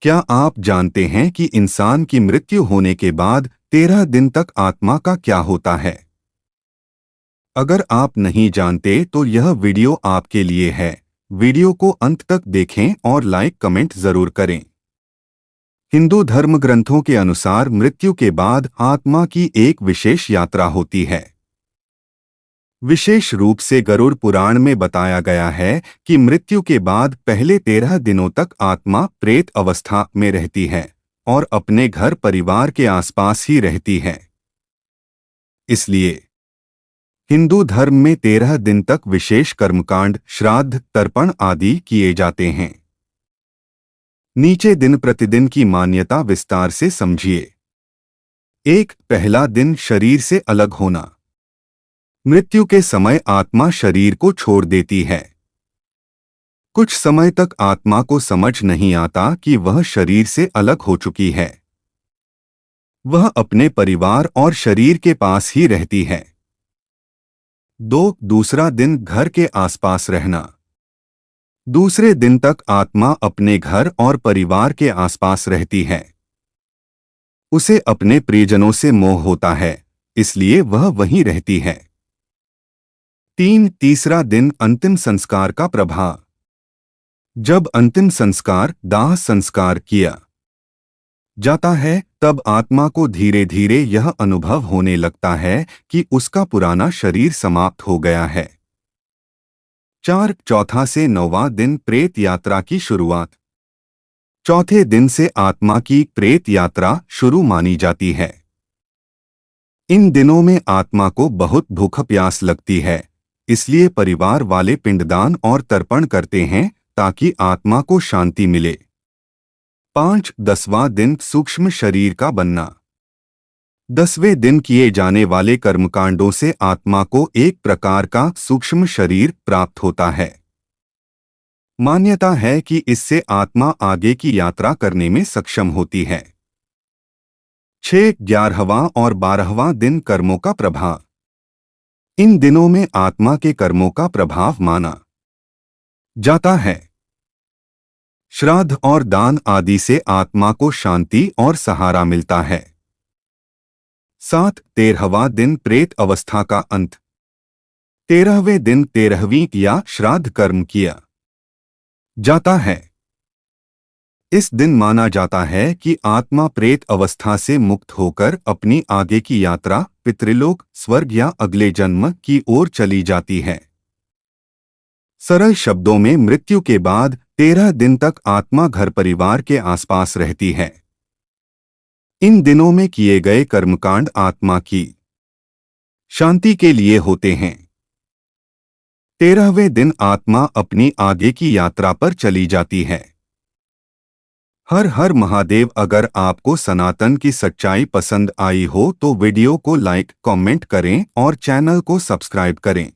क्या आप जानते हैं कि इंसान की मृत्यु होने के बाद 13 दिन तक आत्मा का क्या होता है? अगर आप नहीं जानते तो यह वीडियो आपके लिए है। वीडियो को अंत तक देखें और लाइक कमेंट जरूर करें। हिंदू धर्म ग्रंथों के अनुसार मृत्यु के बाद आत्मा की एक विशेष यात्रा होती है। विशेष रूप से गरुड़ पुराण में बताया गया है कि मृत्यु के बाद पहले 13 दिनों तक आत्मा प्रेत अवस्था में रहती है और अपने घर परिवार के आसपास ही रहती है। इसलिए हिंदू धर्म में 13 दिन तक विशेष कर्मकांड, श्राद्ध, तर्पण आदि किए जाते हैं। नीचे दिन प्रतिदिन की मान्यता विस्तार से समझिए। 1. पहला दिन शरीर से अलग होना। मृत्यु के समय आत्मा शरीर को छोड़ देती है। कुछ समय तक आत्मा को समझ नहीं आता कि वह शरीर से अलग हो चुकी है। वह अपने परिवार और शरीर के पास ही रहती है। 2. दूसरा दिन घर के आसपास रहना। दूसरे दिन तक आत्मा अपने घर और परिवार के आसपास रहती है। उसे अपने प्रियजनों से मोह होता है, इसलिए वह वहीं रहती है। 3. तीसरा दिन अंतिम संस्कार का प्रभाव। जब अंतिम संस्कार, दाह संस्कार किया जाता है, तब आत्मा को धीरे धीरे यह अनुभव होने लगता है कि उसका पुराना शरीर समाप्त हो गया है। 4. चौथा से 9वां दिन प्रेत यात्रा की शुरुआत। चौथे दिन से आत्मा की प्रेत यात्रा शुरू मानी जाती है। इन दिनों में आत्मा को बहुत भूख प्यास लगती है, इसलिए परिवार वाले पिंडदान और तर्पण करते हैं ताकि आत्मा को शांति मिले। 5. 10वां दिन सूक्ष्म शरीर का बनना। 10वें दिन किए जाने वाले कर्मकांडों से आत्मा को एक प्रकार का सूक्ष्म शरीर प्राप्त होता है। मान्यता है कि इससे आत्मा आगे की यात्रा करने में सक्षम होती है। 6. 11वां और 12वां दिन कर्मों का प्रभाव। इन दिनों में आत्मा के कर्मों का प्रभाव माना जाता है। श्राद्ध और दान आदि से आत्मा को शांति और सहारा मिलता है। 7. 13वां दिन प्रेत अवस्था का अंत। 13वें दिन 13वीं या श्राद्ध कर्म किया जाता है। इस दिन माना जाता है कि आत्मा प्रेत अवस्था से मुक्त होकर अपनी आगे की यात्रा पितृलोक, स्वर्ग या अगले जन्म की ओर चली जाती है। सरल शब्दों में मृत्यु के बाद 13 दिन तक आत्मा घर परिवार के आसपास रहती है। इन दिनों में किए गए कर्मकांड आत्मा की शांति के लिए होते हैं। 13वें दिन आत्मा अपनी आगे की यात्रा पर चली जाती है। हर हर महादेव। अगर आपको सनातन की सच्चाई पसंद आई हो तो वीडियो को लाइक, कमेंट करें और चैनल को सब्सक्राइब करें।